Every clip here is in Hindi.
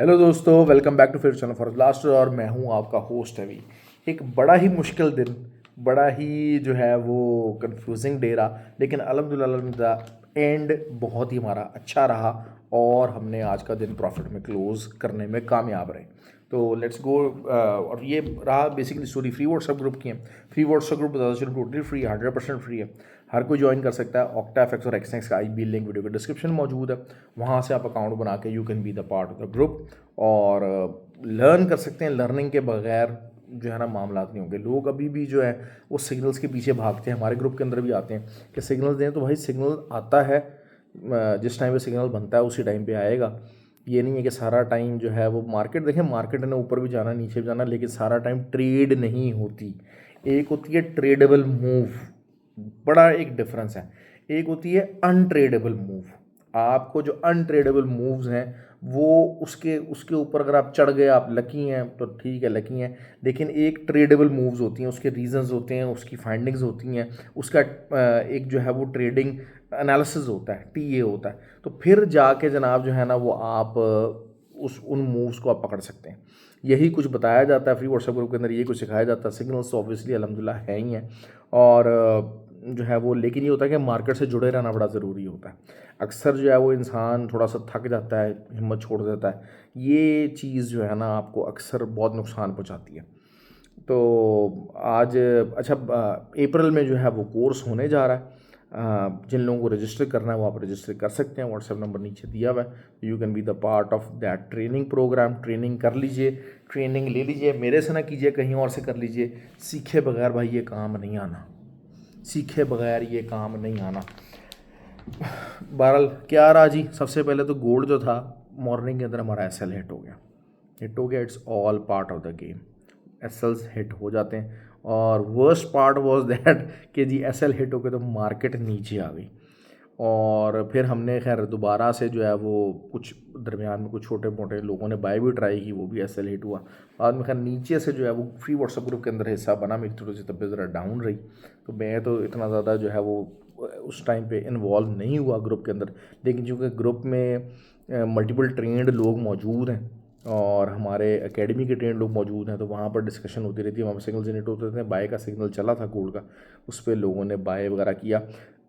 हेलो दोस्तों, वेलकम बैक टू फिर चैनल फॉर लास्ट। और मैं हूं आपका होस्ट अभी। एक बड़ा ही मुश्किल दिन, बड़ा ही जो है वो कंफ्यूजिंग डे रहा, लेकिन अल्हम्दुलिल्लाह एंड बहुत ही हमारा अच्छा रहा और हमने आज का दिन प्रॉफिट में क्लोज करने में कामयाब रहे। तो लेट्स गो। और ये रहा basically story free WhatsApp group की है। फ्री व्हाट्सएप ग्रुप बताता चलो टोटली फ्री, 100% फ्री है। हर कोई ज्वाइन कर सकता है। ऑक्टाफेक्स और एक्सनेक्स का IB लिंक वीडियो के डिस्क्रिप्शन में मौजूद है। वहाँ से आप अकाउंट बना के you can be the part of the group और लर्न कर सकते हैं। लर्निंग के बगैर जो है ना मामला नहीं होंगे। लोग अभी भी जो है वो सिग्नल्स के पीछे भागते हैं। हमारे ग्रुप के अंदर भी आते हैं कि सिग्नल दें, तो भाई सिग्नल आता है, जिस टाइम पे सिग्नल बनता है उसी टाइम पे आएगा। ये नहीं है कि सारा टाइम जो है वो मार्केट, देखें मार्केट ने ऊपर भी जाना नीचे भी जाना, लेकिन सारा टाइम ट्रेड नहीं होती। एक होती है ट्रेडेबल मूव, बड़ा एक डिफरेंस है। एक होती है अनट्रेडेबल मूव। आपको जो अनट्रेडेबल मूव्स हैं वो उसके उसके ऊपर अगर आप चढ़ गए, आप लकी हैं तो ठीक है, लकी हैं। लेकिन एक ट्रेडेबल मूव्स होती हैं, उसके रीजंस होते हैं, उसकी फाइंडिंग्स होती हैं, उसका एक जो है वो ट्रेडिंग एनालिसिस होता है, TA होता है। तो फिर जाके जनाब जो है ना वो आप उस उन मूव्स को आप पकड़ सकते हैं। यही कुछ बताया जाता है फ्री व्हाट्सएप ग्रुप के अंदर, ये कुछ सिखाया जाता है। सिग्नल्स तो ऑब्वियसली अल्हम्दुलिल्लाह है ही हैं और जो है वो, लेकिन ये होता है कि मार्केट से जुड़े रहना बड़ा ज़रूरी होता है। अक्सर जो है वो इंसान थोड़ा सा थक जाता है, हिम्मत छोड़ देता है। ये चीज़ जो है ना आपको अक्सर बहुत नुकसान पहुंचाती है। तो आज अच्छा, अप्रैल में जो है वो कोर्स होने जा रहा है। जिन लोगों को रजिस्टर करना है वो आप रजिस्टर कर सकते हैं। व्हाट्सएप नंबर नीचे दिया हुआ है। You can be the part of that training program. Training कर लीजिए, ट्रेनिंग ले लीजिए, मेरे से ना कीजिए, कहीं और से कर लीजिए। सीखे बगैर भाई ये काम नहीं आना, सीखे बगैर ये काम नहीं आना। बहरहाल क्या रहा जी, सबसे पहले तो गोल्ड जो था मॉर्निंग के अंदर हमारा SL हिट हो गया, हिट हो गया। It's all part of the game. SLs hit हो जाते हैं और वर्स्ट पार्ट वाज दैट कि जी SL हिट हो गए तो मार्केट नीचे आ गई। और फिर हमने खैर दोबारा से जो है वो कुछ दरमियान में कुछ छोटे मोटे लोगों ने बाय भी ट्राई की, वो भी SL हिट हुआ। बाद में खैर नीचे से जो है वो फ्री व्हाट्सएप ग्रुप के अंदर हिस्सा बना, मेरी थोड़ी सी तबीयत ज़रा डाउन रही, तो मैं तो इतना ज़्यादा जो है वो उस टाइम पे इन्वॉल्व नहीं हुआ ग्रुप के अंदर। लेकिन चूँकि ग्रुप में मल्टीपल ट्रेंड लोग मौजूद हैं और हमारे एकेडमी के ट्रेंड लोग मौजूद हैं, तो वहाँ पर डिस्कशन होती रहती है, वहाँ पर सिग्नल जनरेट होते रहते हैं। बाय का सिग्नल चला था गोल्ड का, उस पर लोगों ने बाय वगैरह किया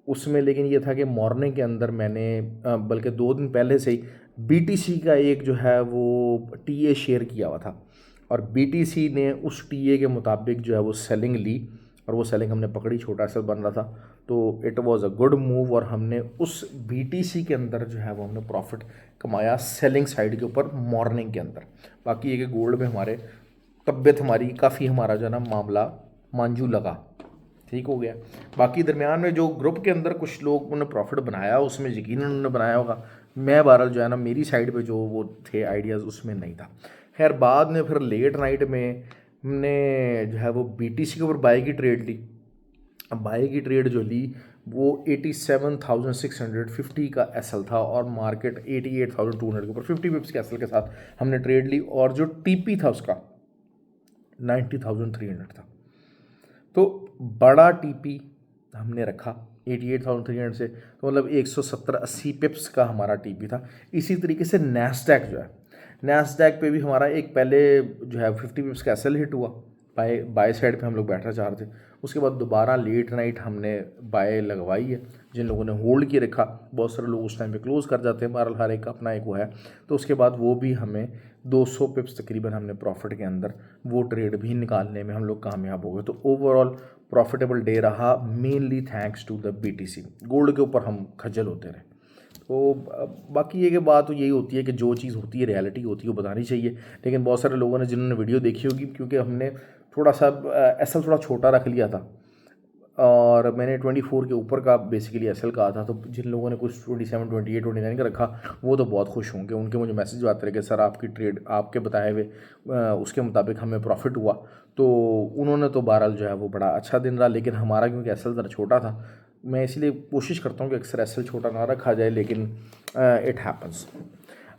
उसमें। लेकिन ये था कि मॉर्निंग के अंदर मैंने बल्कि 2 दिन पहले से ही BTC का एक जो है वो TA शेयर किया हुआ था और BTC ने उस TA के मुताबिक जो है वो सेलिंग ली और वो सेलिंग हमने पकड़ी। छोटा सा बन रहा था तो it was a good move और हमने उस BTC के अंदर जो है वो हमने प्रॉफिट कमाया सेलिंग साइड के ऊपर मॉर्निंग के अंदर। बाकी ये कि गोल्ड में हमारे तबीयत हमारी काफ़ी, हमारा जो है ना मामला मांझू लगा, ठीक हो गया। बाकी दरमियान में जो ग्रुप के अंदर कुछ लोग उन्होंने प्रॉफिट बनाया, उसमें यकीनन उन्होंने बनाया होगा। मैं बहरहाल जो है ना मेरी साइड पे जो वो थे आइडियाज़ उसमें नहीं था। खैर बाद में फिर लेट नाइट में हमने जो है वो BTC के ऊपर बाई की ट्रेड ली। अब बाई की ट्रेड जो ली वो 87,650 का SL था और मार्केट 88,200 के ऊपर 50 पिप्स के SL के साथ हमने ट्रेड ली और जो TP था उसका 90,300 था। तो बड़ा TP हमने रखा 88,300 से, तो मतलब 170-80 पिप्स का हमारा TP था। इसी तरीके से नैस्डैक जो है, नैस्डैक पे भी हमारा एक पहले जो है 50 पिप्स का SL हिट हुआ, बाय साइड पे हम लोग बैठना चाह रहे थे। उसके बाद दोबारा लेट नाइट हमने बाय लगवाई है। जिन लोगों ने होल्ड की रखा, बहुत सारे लोग उस टाइम पे क्लोज कर जाते हैं, बहरहाल हर एक का अपना एक वो है। तो उसके बाद वो भी हमें 200 पिप्स तकरीबन हमने प्रॉफिट के अंदर वो ट्रेड भी निकालने में हम लोग कामयाब हो गए। तो ओवरऑल प्रॉफिटेबल डे रहा, mainly thanks to the BTC। Gold के ऊपर हम खज्जल होते रहे। तो बाकी ये कि बात तो यही होती है कि जो चीज़ होती है रियलिटी होती है वो बतानी चाहिए। लेकिन बहुत सारे लोगों ने जिन्होंने वीडियो देखी होगी, क्योंकि हमने थोड़ा सा SL थोड़ा छोटा रख लिया था और मैंने 24 के ऊपर का बेसिकली SL कहा था, तो जिन लोगों ने कुछ 27, 28, 29 का रखा वो तो बहुत खुश होंगे। उनके मुझे मैसेज आते रहे कि सर आपकी ट्रेड आपके बताए हुए उसके मुताबिक हमें प्रॉफिट हुआ। तो उन्होंने तो बहरहाल जो है वो बड़ा अच्छा दिन रहा। लेकिन हमारा क्योंकि SL ज़रा छोटा था, मैं इसलिए कोशिश करता हूँ कि अक्सर SL छोटा ना रखा जाए, लेकिन इट हैपन्स।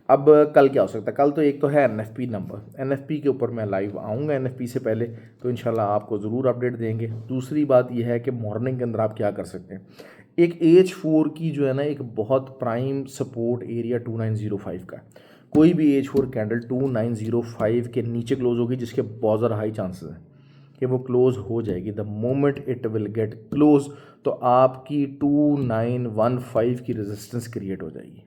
अब कल क्या हो सकता है? कल तो एक तो है NFP नंबर, NFP के ऊपर मैं लाइव आऊँगा NFP से पहले, तो इंशाल्लाह आपको ज़रूर अपडेट देंगे। दूसरी बात यह है कि मॉर्निंग के अंदर आप क्या कर सकते हैं। एक AH4 की जो है ना एक बहुत प्राइम सपोर्ट एरिया 2905 का, कोई भी H4 कैंडल 2905 के नीचे क्लोज होगी, जिसके बहुत ज़्यादा हाई चांसेस हैं कि वो क्लोज हो जाएगी। The moment it will get close, तो आपकी 2915 की रेजिस्टेंस क्रिएट हो जाएगी।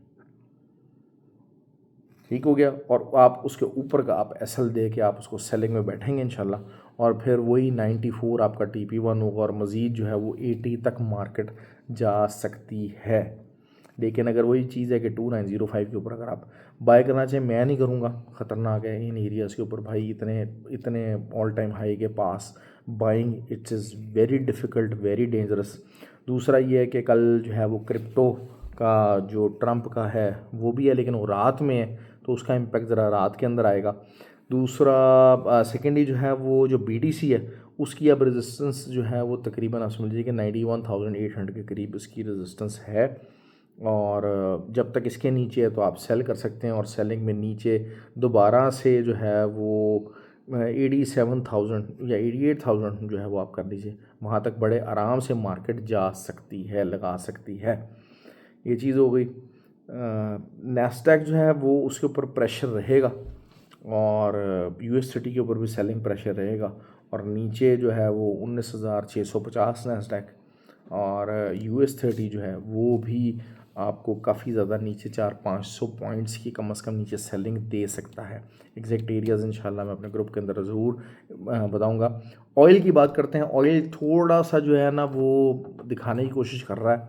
ठीक हो गया, और आप उसके ऊपर का आप एसएल दे के आप उसको सेलिंग में बैठेंगे इंशाल्लाह, और फिर वही 94 आपका TP1 होगा, और मज़ीद जो है वो 80 तक मार्केट जा सकती है। लेकिन अगर वही चीज़ है कि 2905 के ऊपर अगर आप बाय करना चाहें, मैं नहीं करूँगा, ख़तरनाक है इन एरियाज़ के ऊपर भाई, इतने इतने ऑल टाइम हाई के पास buying its is very difficult, very dangerous. दूसरा ये है कि कल जो है वो क्रिप्टो का जो ट्रंप का है वो भी है, लेकिन वो रात में है, तो उसका इम्पैक्ट ज़रा रात के अंदर आएगा। दूसरा सेकेंडली जो है वो जो BTC है उसकी अब रेजिस्टेंस जो है वो तकरीबन आप समझिए कि 91,800 के करीब इसकी रेजिस्टेंस है, और जब तक इसके नीचे है तो आप सेल कर सकते हैं, और सेलिंग में नीचे दोबारा से जो है वो 87,000 या 88,000 जो है वो आप कर लीजिए, वहाँ तक बड़े आराम से मार्केट जा सकती है, लगा सकती है। ये चीज़ हो गई। नैस्डैक जो है वो उसके ऊपर प्रेशर रहेगा, और USDT के ऊपर भी सेलिंग प्रेशर रहेगा, और नीचे जो है वो 19,650 नैस्डैक, और US30 जो है वो भी आपको काफ़ी ज़्यादा नीचे 400-500 पॉइंट्स की कम से कम नीचे सेलिंग दे सकता है। एग्जैक्ट एरियाज़ इंशाल्लाह मैं अपने ग्रुप के अंदर ज़रूर बताऊंगा। ऑयल की बात करते हैं। ऑयल थोड़ा सा जो है ना वो दिखाने की कोशिश कर रहा है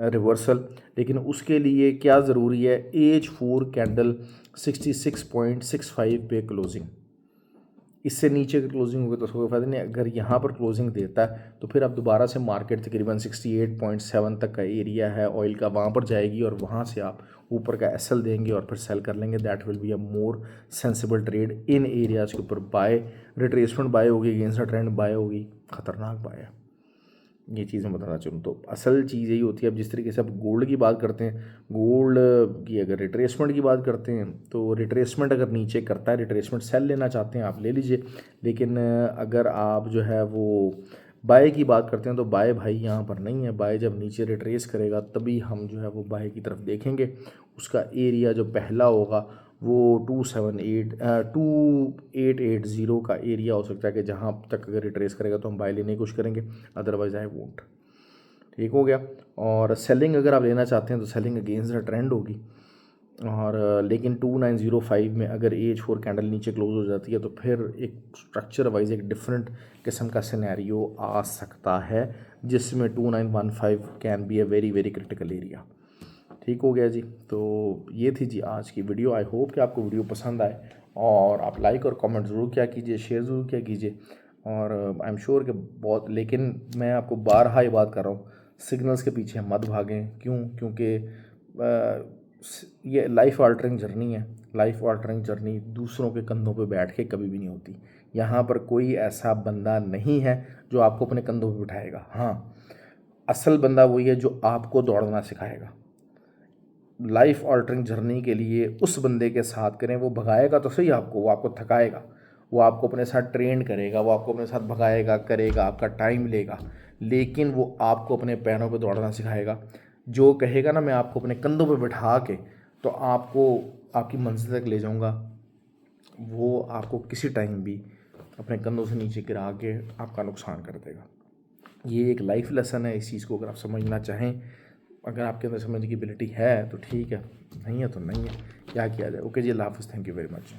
रिवर्सल, लेकिन उसके लिए क्या ज़रूरी है, H4 कैंडल 66.65 पे क्लोजिंग, इससे नीचे अगर क्लोजिंग होगी तो उसका कोई फ़ायदा नहीं। अगर यहाँ पर क्लोजिंग देता है तो फिर अब दोबारा से मार्केट तकरीबन 68.7 तक का एरिया है ऑयल का, वहाँ पर जाएगी, और वहाँ से आप ऊपर का एसएल देंगे और फिर सेल कर लेंगे। That will be a more sensible trade in areas के ऊपर। बाय रिट्रेसमेंट बाय होगी, अगेंस्ट ट्रेंड बाय होगी, ख़तरनाक बाय है। ये चीज़ मैं बताना चाहूँ तो असल चीज़ यही होती है। अब जिस तरीके से आप गोल्ड की बात करते हैं, गोल्ड की अगर रिट्रेसमेंट की बात करते हैं तो रिट्रेसमेंट अगर नीचे करता है, रिट्रेसमेंट सेल लेना चाहते हैं आप ले लीजिए, लेकिन अगर आप जो है वो बाय की बात करते हैं तो बाय भाई यहाँ पर नहीं है। बाय जब नीचे रिट्रेस करेगा तभी हम जो है वो बाय की तरफ देखेंगे। उसका एरिया जो पहला होगा वो 2880 का एरिया हो सकता है कि जहाँ तक अगर रिट्रेस करेगा तो हम बाय लेने की कोशिश करेंगे, अदरवाइज आई वोंट। ठीक हो गया। और सेलिंग अगर आप लेना चाहते हैं तो सेलिंग अगेंस्ट द ट्रेंड होगी, और लेकिन 2905 में अगर H4 कैंडल नीचे क्लोज हो जाती है तो फिर एक स्ट्रक्चर वाइज एक डिफरेंट किस्म का सिनेरियो आ सकता है, जिसमें 2915 can be a very very critical area. ठीक हो गया जी। तो ये थी जी आज की वीडियो। आई होप कि आपको वीडियो पसंद आए, और आप लाइक और कमेंट ज़रूर क्या कीजिए, शेयर ज़रूर क्या कीजिए, और आई एम श्योर कि बहुत, लेकिन मैं आपको बारहा ये बात कर रहा हूँ, सिग्नल्स के पीछे मत भागें। क्यों? क्योंकि ये लाइफ ऑल्टरिंग जर्नी है। लाइफ ऑल्टरिंग जर्नी दूसरों के कंधों पे बैठ के कभी भी नहीं होती। यहाँ पर कोई ऐसा बंदा नहीं है जो आपको अपने कंधों पे बिठाएगा। हाँ, असल बंदा वही है जो आपको दौड़ना सिखाएगा। लाइफ ऑल्टरिंग जर्नी के लिए उस बंदे के साथ करें, वो भगाएगा तो सही आपको, वो आपको थकाएगा, वो आपको अपने साथ ट्रेन करेगा, वो आपको अपने साथ भगाएगा, करेगा, आपका टाइम लेगा, लेकिन वो आपको अपने पैरों पे दौड़ना सिखाएगा। जो कहेगा ना मैं आपको अपने कंधों पे बिठा के तो आपको आपकी मंजिल तक ले जाऊंगा, वो आपको किसी टाइम भी अपने कंधों से नीचे गिरा के आपका नुकसान कर देगा। ये एक लाइफ लेसन है। इस चीज़ को अगर आप समझना चाहें, अगर आपके अंदर समझने की एबिलिटी है तो ठीक है, नहीं है तो नहीं है, क्या किया जाए। ओके जी, अल्लाह हाफ़िज़, थैंक यू वेरी मच।